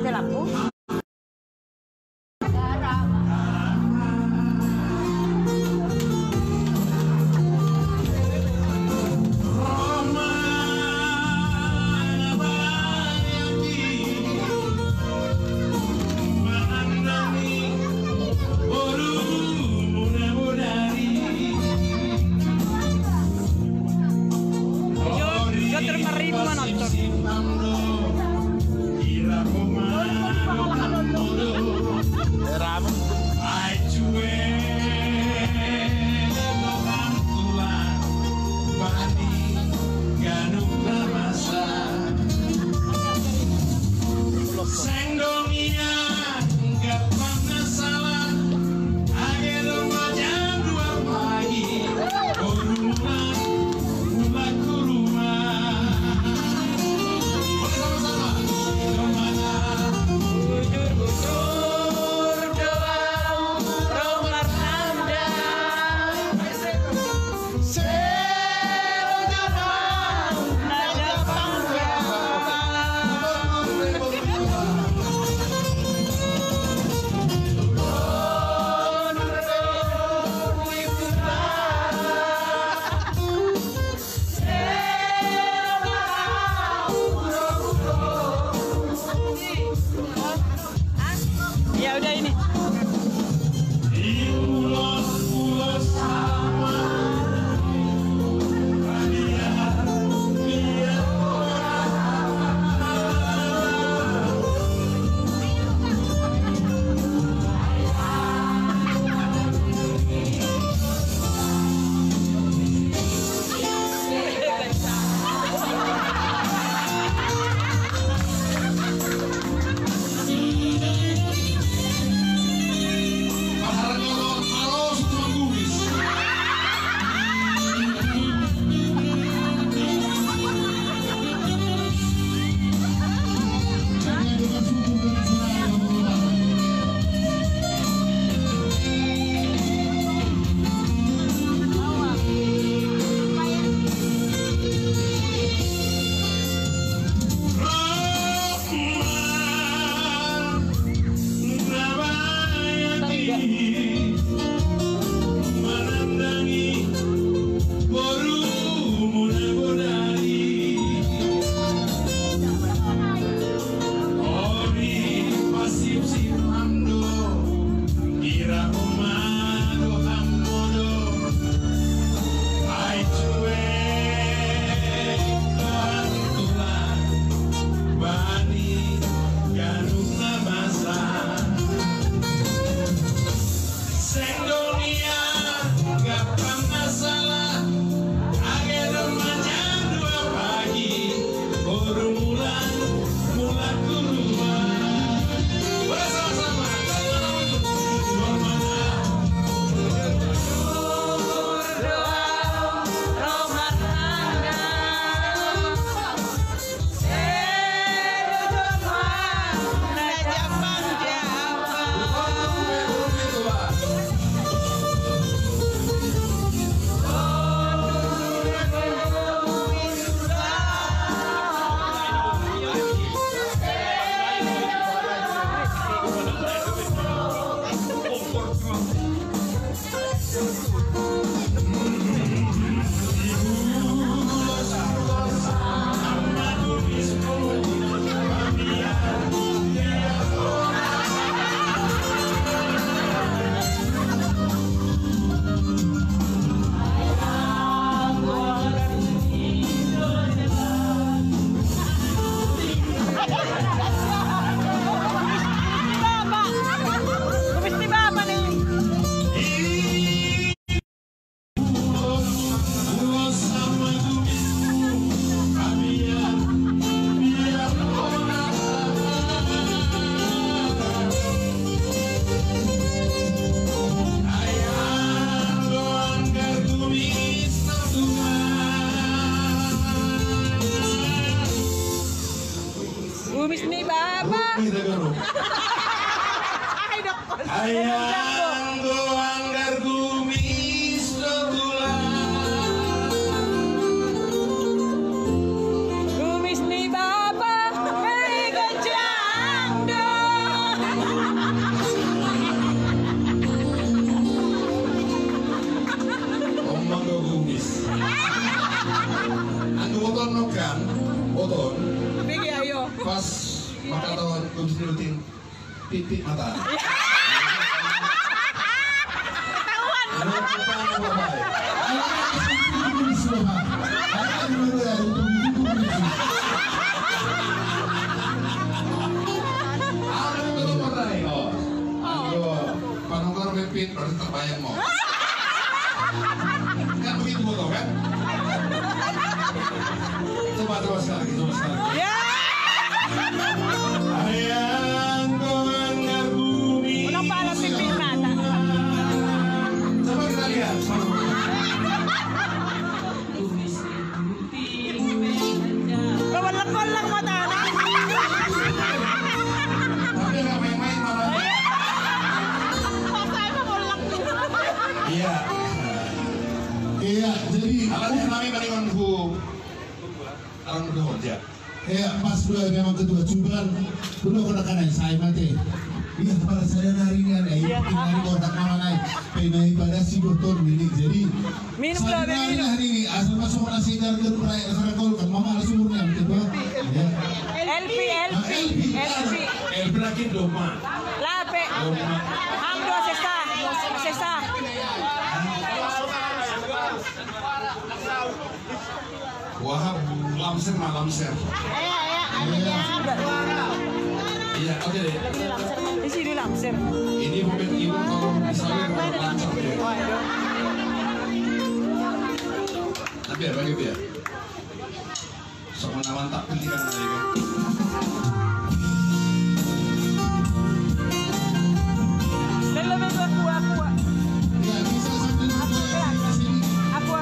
mati lampu. Ya udah ini. Kumis nih Bapak. Ayang doang gar kumis tulang. Kumis nih Bapak, hei goncang. pas maka tahu kumis dilutin pipi mata. Panungkar pipit harus terbayang mau. Kan begitu mau kan? Coba sekali, Ya. Ayang Gondar Bumi. Ulang pala pipit mata. Coba kita lihat. Kawalang-walang mata. Tapi nggak main-main malah. Iya. Iya, jadi Alatnya kami palingan bu. Orang berdua aja. iya pas dua memang kedua cuman dulu kena kanan saya mati. Iya kepala saya hari ini ada ini kotak nama naik penai pada si dokter ini jadi Minum saya dulu, hari minum. hari ini asal masuk nasi dari raya sampai kol kan mama ada sumurnya betul ya. LP. El berakin doma. Lape. Hamdo sesa. Wahab lamser mah lamser. Iya oke deh. Di sini lamser. Ini mobil ibu kalau misalnya mau lancar ya. Nah, biar. Sama nama tak pilih kan tadi kan. Dan lebih aku. Ya bisa sambil di sini. Aku.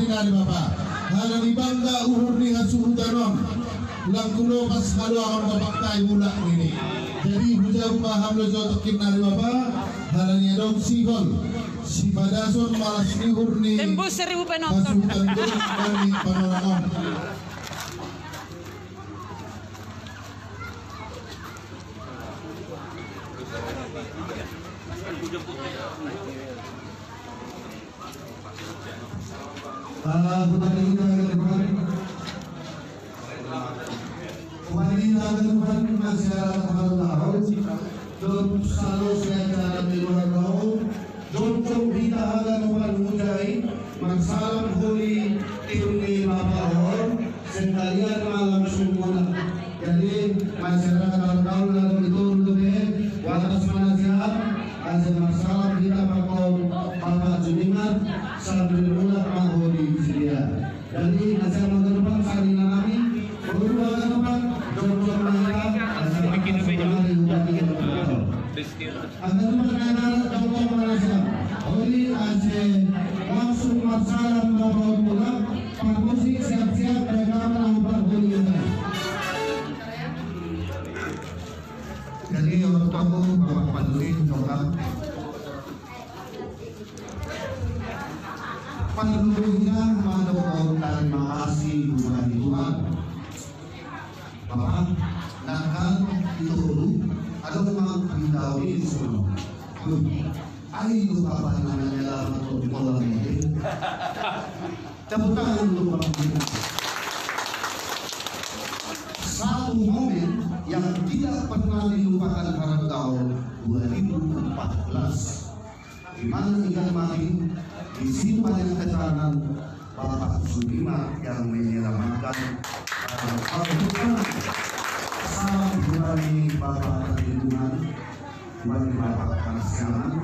Dari Bapak, hal di bangga uhur dengan suhu danom, ulang kulo pas kalau akan bapak kai mulak ini. Jadi hujau paham lo jotokin dari Bapak, halnya dong sigol, si padason malas nihur ni. Tembus 1000 penonton. Dari panorama. sekalian malam semula. Jadi masyarakat tahun lalu itu watas manasihat ada masalah kita pakau Bapak Juningat sambil mulai menghori dia. Jadi acara depan kali kami berdua depan dokter mereka bikin agar perkenaan dokter manasihat. Oli Aceh langsung masalah membawa pulang. Pak Musik siap-siap mereka melakukan kuliah. Jadi untuk aku Bapak Padri Dokter penduduknya mendoakan terima kasih kepada Tuhan. Bapak nakal itu dulu ada memang ditahui semua. Ayo Bapak namanya dalam pola ini. Tepuk tangan untuk Bapak. Satu momen yang tidak pernah dilupakan pada tahun 2014, di mana ikan mati disimpan yang keterangan Bapak Sudirman yang menyelamatkan salam dari Bapak Perlindungan, dari Bapak Kasianan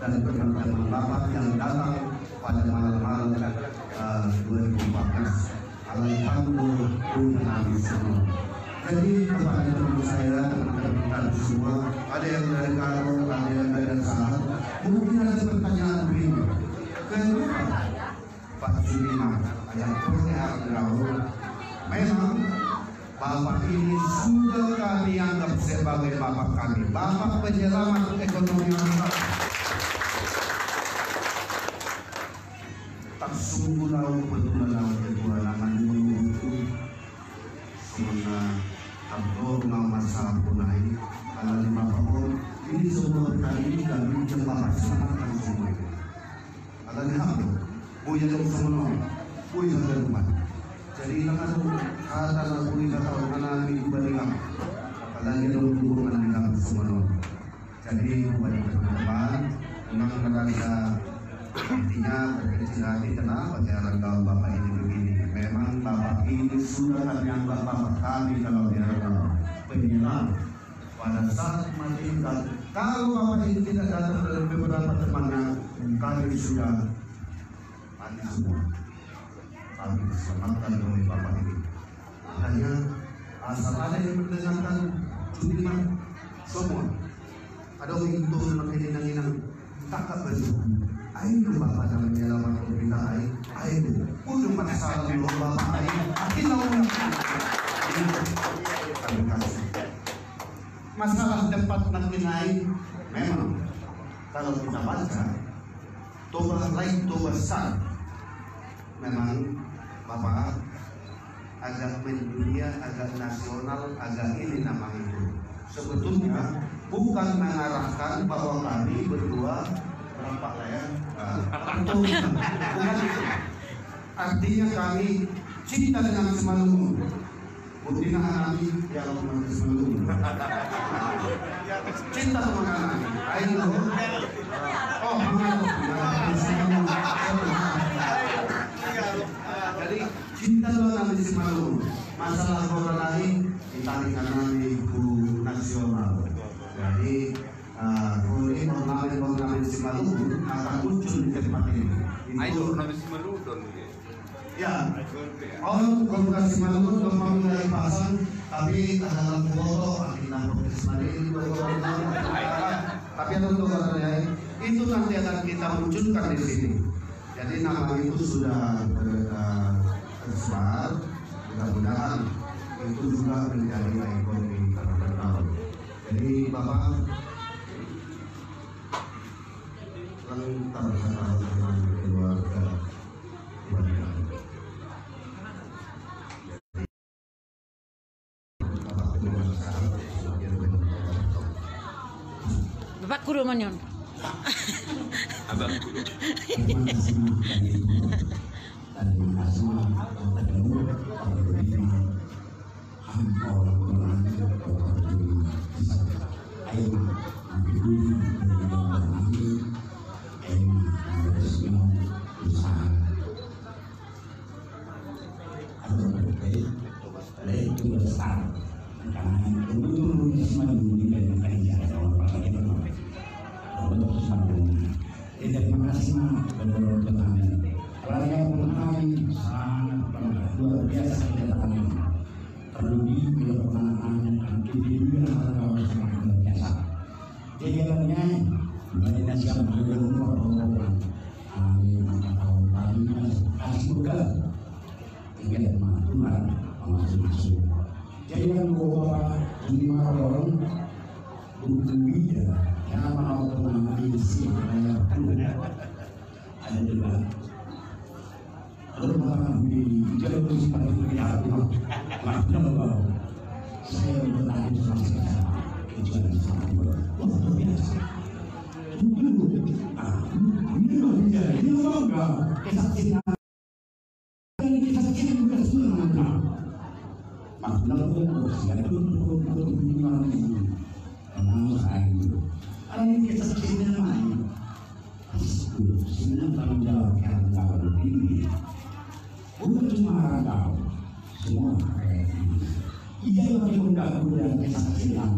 dan teman-teman Bapak yang datang pada malam-malam 2014. Alhamdulillah semua. Jadi kepada teman saya, teman-teman semua, ada yang dari Karo, ada yang dari Sahat, mungkin ada pertanyaan begini. Kenapa Pak Sudirman yang punya Karo? Memang Bapak ini sudah kami anggap sebagai Bapak kami, Bapak penyelamat ekonomi masyarakat. Tak sungguh lau betul-betul kedua nama itu sehingga abdul nama masalah punai kalau lima pun ini semua kali kami coba laksanakan semua itu. Kalau abdul punya dong semua punya rumah. Jadi nak kata nak punya kata orang ini beringam apalagi dong hubungan dengan semua. Jadi banyak teman-teman memang ada intinya berkecil hati kenapa jalan kalau Bapak ini begini. Memang Bapak ini sudah kami anggap Bapak kami kalau dia penyelam pada saat meninggal. Kalau Bapak ini tidak datang dari beberapa temannya, kami sudah mati semua. Kami diselamatkan oleh Bapak ini. Makanya asal ada yang mendengarkan Sudirman semua. Ada orang itu menginang-inang kakak baju. Ayo Bapak dalam menyelamatkan kita ayo udah masalah dulu Bapak ayo akhirnya kami kasih masalah tempat nanti naik memang kalau kita baca Toba lain Toba San, memang Bapak agak mendunia, agak nasional, agak ini nama itu. Sebetulnya bukan mengarahkan bahwa kami berdua berapa lah ya, bukan itu. Artinya kami cinta dengan Simalungun. Buktinya kami yang dengan Simalungun. Cinta sama kami. Ayo. Oh, jadi cinta dengan Simalungun. Masalah corona ini ditarik kanan ibu nasional. Jadi ornamen Simalungun akan muncul di tempat ini. Ayo ornamen Simalungun. Ya, orang Golkar Simalungun gampang dari pasang, tapi dalam foto kita ini tapi ada untuk itu nanti akan kita munculkan di sini. Jadi nama itu sudah tersebar, mudah-mudahan itu juga menjadi ikon di Kalimantan. Jadi Bapak lengkap dengan keluarga wanita. Bapak kudu manyon. Abang dulu. Terima kasih menurut kami. Raya Purnami sangat luar biasa kedatangan. Terlebih bila penanganan antivirus adalah sangat luar biasa. Jajarannya banyak siap menunggu amin tahun lalu semoga tinggal Tuhan masuk. Jajaran bapak 5 orang untuk dia yang mau menangani siapa ada juga rumah di jalur seperti ini aku saya bertanya sama kecuali sama luar biasa ini bangga kesaksian bukan semua maksudnya ini kesaksian lain sebenarnya tanggung jawab yang jauh tinggi bukan cuma orang tahu semua iya lebih mengganggu dan kesaksian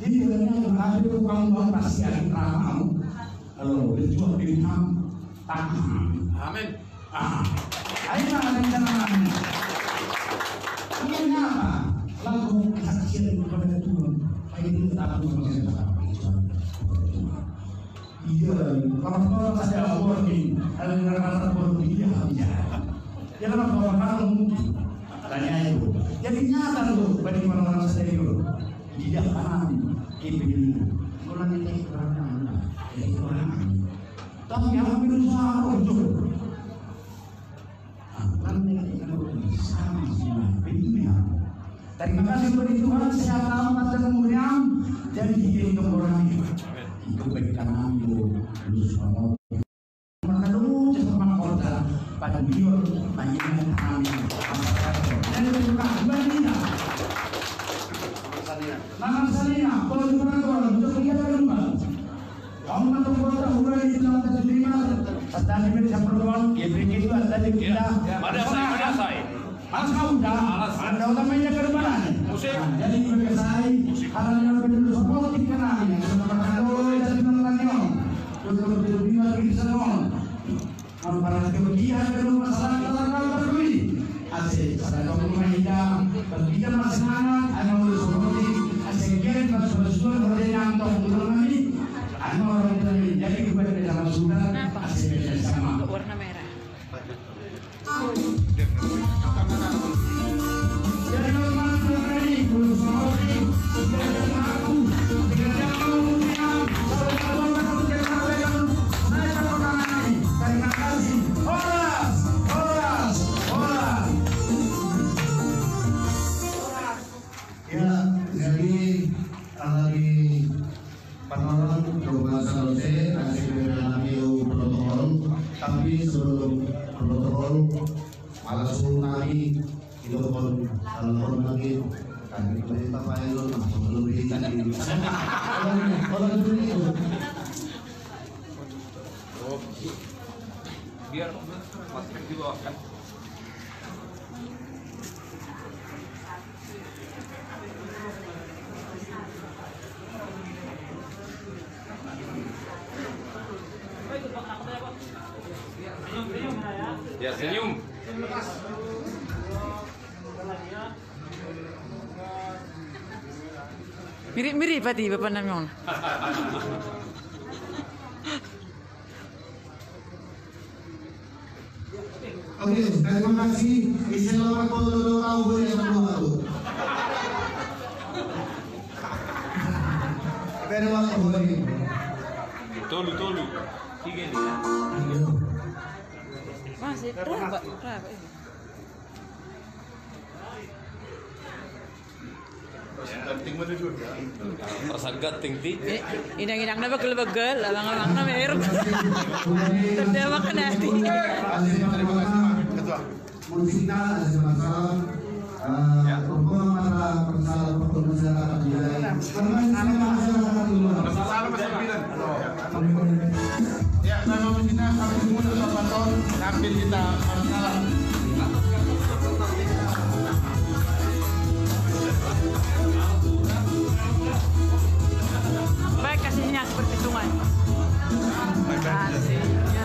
jadi sebenarnya ada tukang buang pasti ada ramamu kalau berjuang di ham tahan amin ayo ada jalan ini apa lalu kesaksian kepada Tuhan saya ini tetap mengajar iya, kalau ada warning, ada kata warning dia aja. Jangan kalau mungkin tanya itu. Jadi nyata loh bagi orang-orang serius. Tidak paham ini. Orang ini kurang tapi yang berusaha untuk terima kasih kepada Tuhan, saya tahu kata kemudian jadi hidup orang ini. Itu bagi kami lulus nomor maka dulu sama kota pada beliau panjangan kami dan bukan bandina nama salina kalau orang untuk kita berubah kamu atau kota urai di dalam terima tadi bisa perluan ya begitu tadi kita Pada saya anda utamanya ke depan jadi bagi saya hal yang perlu support kita ini untuk berbicara kita semua, para kemudian belum masalah kalau berdui, asal ada pemerintah berbicara masalah, ada urusan asal masuk yang tahu kami, ada orang jadi kepada dalam sudah asal sama. Warna merah. Jadi orang kasih review protokol, tapi sebelum protokol malah suruh kami telepon lagi kami pemerintah pilot langsung lebih orang dulu itu biar masker dibawakan. Ya senyum. Mirip-mirip pati Bapak Namyon. Oke, terima kasih. Selamat ulang tahun yang baru. Terima kasih. Tolu. Tiga nih. Masih berapa? Tersagat tinggi. Inang-inang na bagel-bagel, abang-abang na meron. Terdewa ka natin. Terima kasih. Ketua. Musikal ada masalah. Pokoknya masalah masyarakat budaya. Masyarakat dulu. Masalah pimpinan. Ya, saya meminta kami semua Salvator ambil kita masalah. Baik kasihnya seperti sungai. Kasihnya.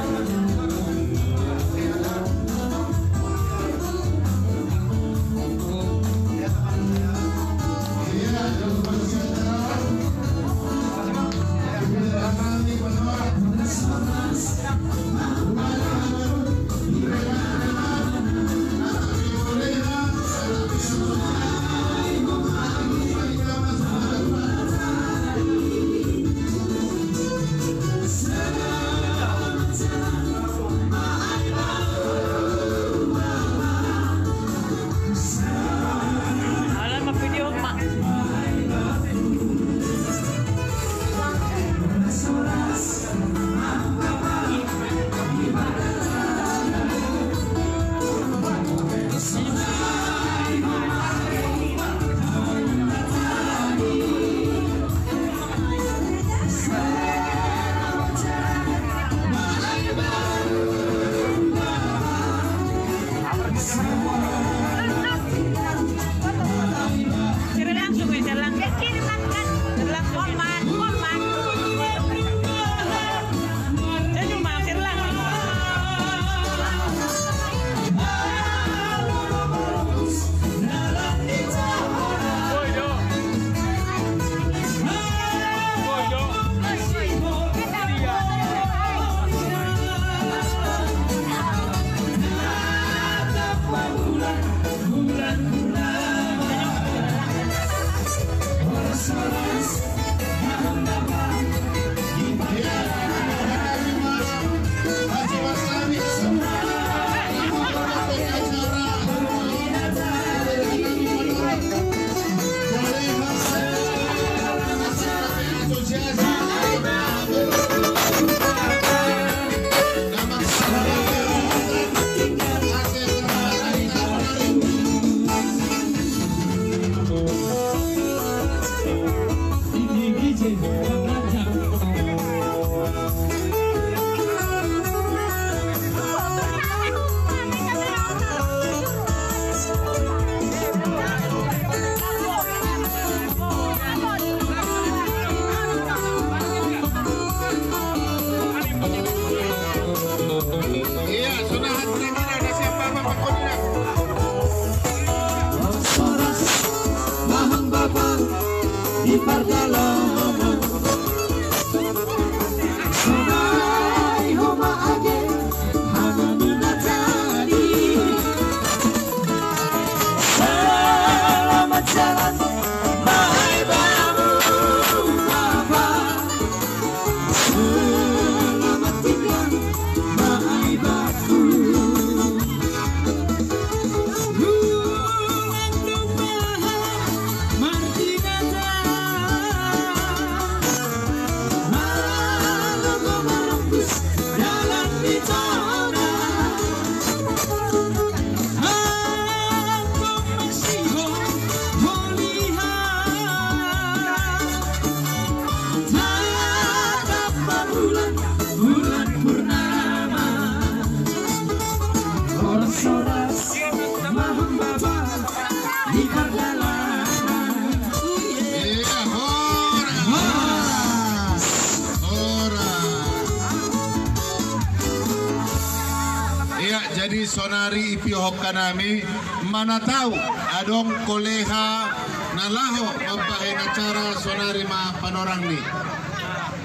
sonari ipihok kanami manataw adong koleha nalaho mabahin acara sonari ma panorang ni.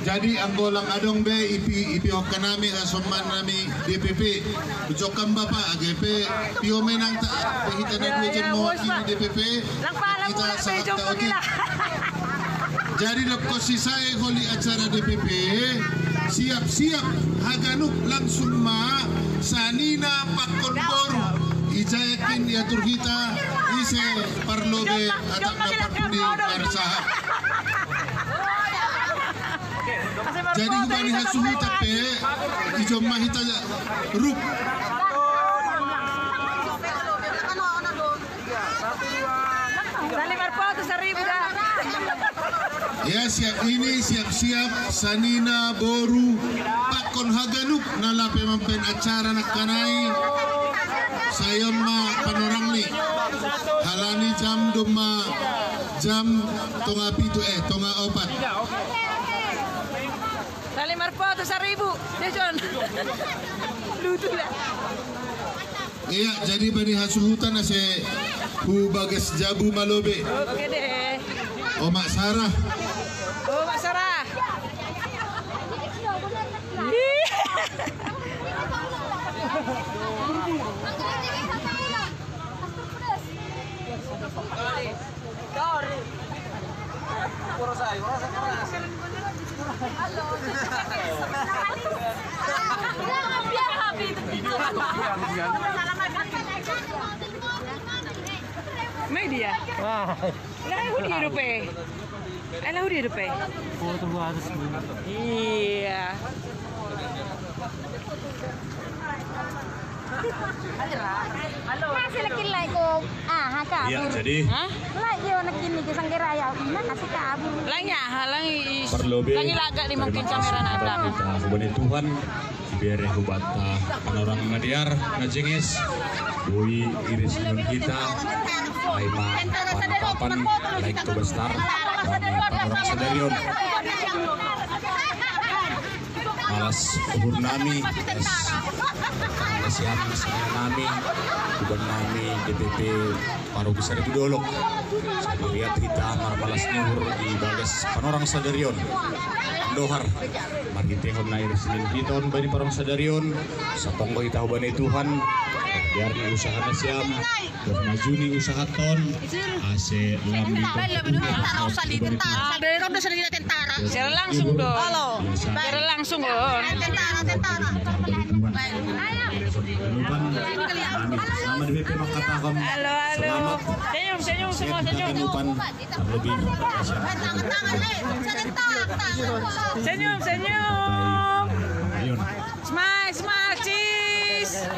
Jadi ang golang adong be ipihok kanami asuman nami DPP. Ujokan bapak AGP pio menang ta kita na duit mo ini DPP kita sa taudi. Jadi dokter sisay holi acara DPP siap-siap haganuk langsung ma sanina pakonbor ijayakin yatur kita ise parlobe atak dapat pudi karsaha. Jadi kubani hasuhu tapi ijo mahita ruk. Ya siap-siap sanina boru pakon haganuk nalape mampen acara nak kanai sayom ma panorang ni halani jam doma jam tonga pitu tonga opat. Dali marpo 1,000. Jason. Lutu lah. Iya, jadi bani hasuhutan ase hu bagas jabu malobe. Oke deh. Mak Sarah. Oh, Mak Sarah. Media. Lah hudi rupe. Ala hudi rupe. Foto harus. Iya. Masih lagi like ko. Haka. Iya, jadi. Hah? Lagi nak kini ke Sanggeraya. Kasih kabur. Langnya halang Perlobe. lagi laga di mungkin kamera ada. Kemudian Tuhan biare hubata panorang ngadiar ngajengis bui iris nun kita aima papan like to besar panorang sadarion malas uhur nami siap nami bukan nami DPP paru besar itu dolok saya lihat kita malas nyuhur di bagas panorang sadarion dohar mari tehon na iris nun kita bani panorang sadarion sa tonggo itaw bani Tuhan biar usaha nasiam maju ni usaha ton ase lam Usah di tentara. Belum udah sering tentara. Secara langsung dong. Halo. Secara langsung dong. Tentara. Sama DPP Makatakom. Halo. Senyum semua senyum. Lebih Senyum. Smile, cheese.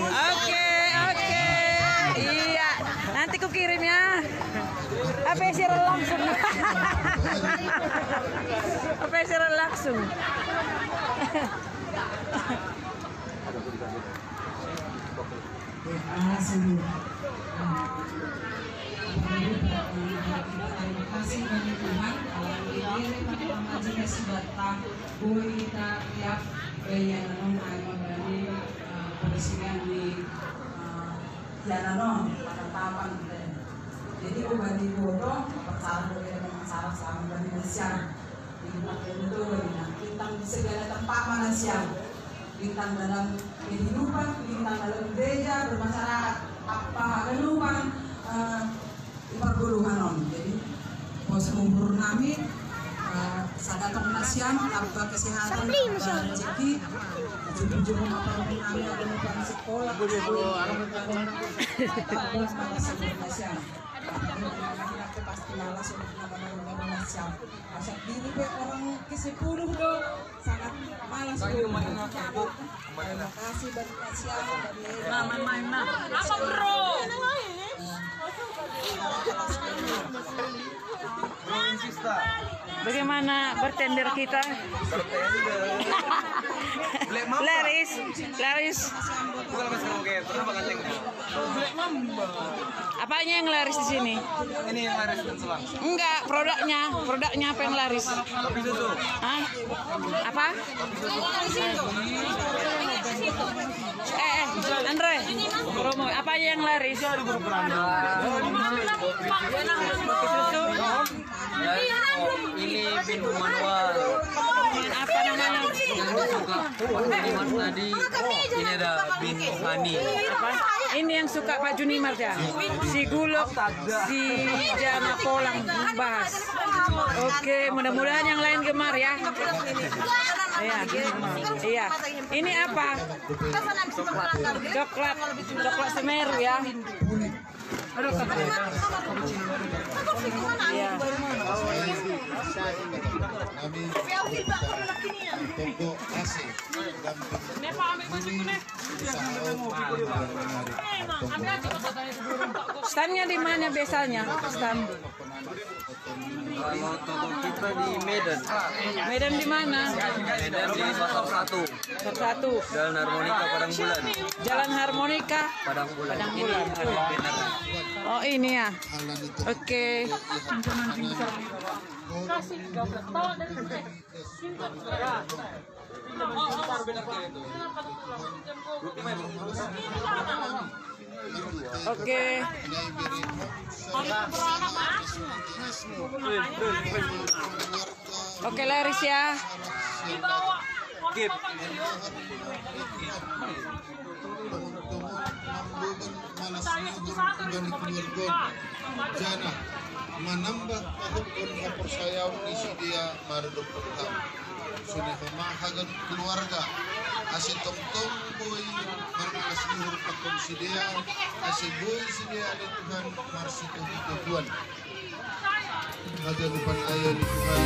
Oke. Iya, nanti ku kirim ya. Apa siaran langsung? Apa siaran langsung? Terima kasih bagi Tuhan alam ini pada majelis batang bui kita tiap yang mengalami persidangan di Yananon pada tahapan kita. Jadi ubadi bodo perkara dengan masalah sama bani Malaysia di itu bintang di segala tempat Malaysia bintang dalam kehidupan bintang dalam gereja bermasyarakat apa kehidupan di perguruan on. Jadi pos umur nami sadatong nasiam tanpa kesehatan rezeki jujur apa nami ada di sekolah pasti malas untuk mengambil nasiam asal diri orang ke-10 dong sangat malas. Terima kasih bagi nasiam Main. Apa bro? Bagaimana bertender kita? Laris. Apanya yang laris di sini? Ini yang laris dan selang. Enggak, produknya apa yang laris? Kopi susu. Hah? Apa? Andre, promo. Apa yang laris? Susu. Ini bin manual. Apa namanya? Yang suka Juniman tadi. Ini ada bin honey. Apa? Ini yang suka Pak Junimar ya? Si Gulok, si Jana Polang bahas. Oke, mudah-mudahan yang lain gemar ya. Iya. Ini apa? Coklat Semeru ya. Iya. Standnya di mana biasanya? Stand. Kalau toko kita di Medan. Medan di mana? Medan di Pasar 1. Satu. Jalan Harmonika Padang Bulan. Jalan Harmonika Padang Bulan. Oh ini ya. Oke. Oke. Oke, laris ya. Gip. Jana menambah tahun kepercayaan isi dia maruduk petang sudah pemahagan keluarga asyik tong boy marmalas luhur pakon si dia asyik boy si dia ada Tuhan marsito Tuhan ada depan ayah di Tuhan.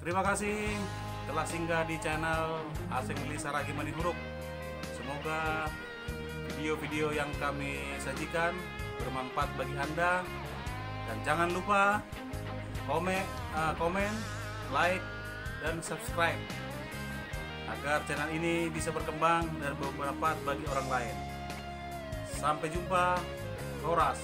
Terima kasih telah singgah di channel Aseng Lili Saragi Manihuruk. Semoga video-video yang kami sajikan bermanfaat bagi Anda. Dan jangan lupa komen, like, dan subscribe agar channel ini bisa berkembang dan bermanfaat bagi orang lain. Sampai jumpa. Horas.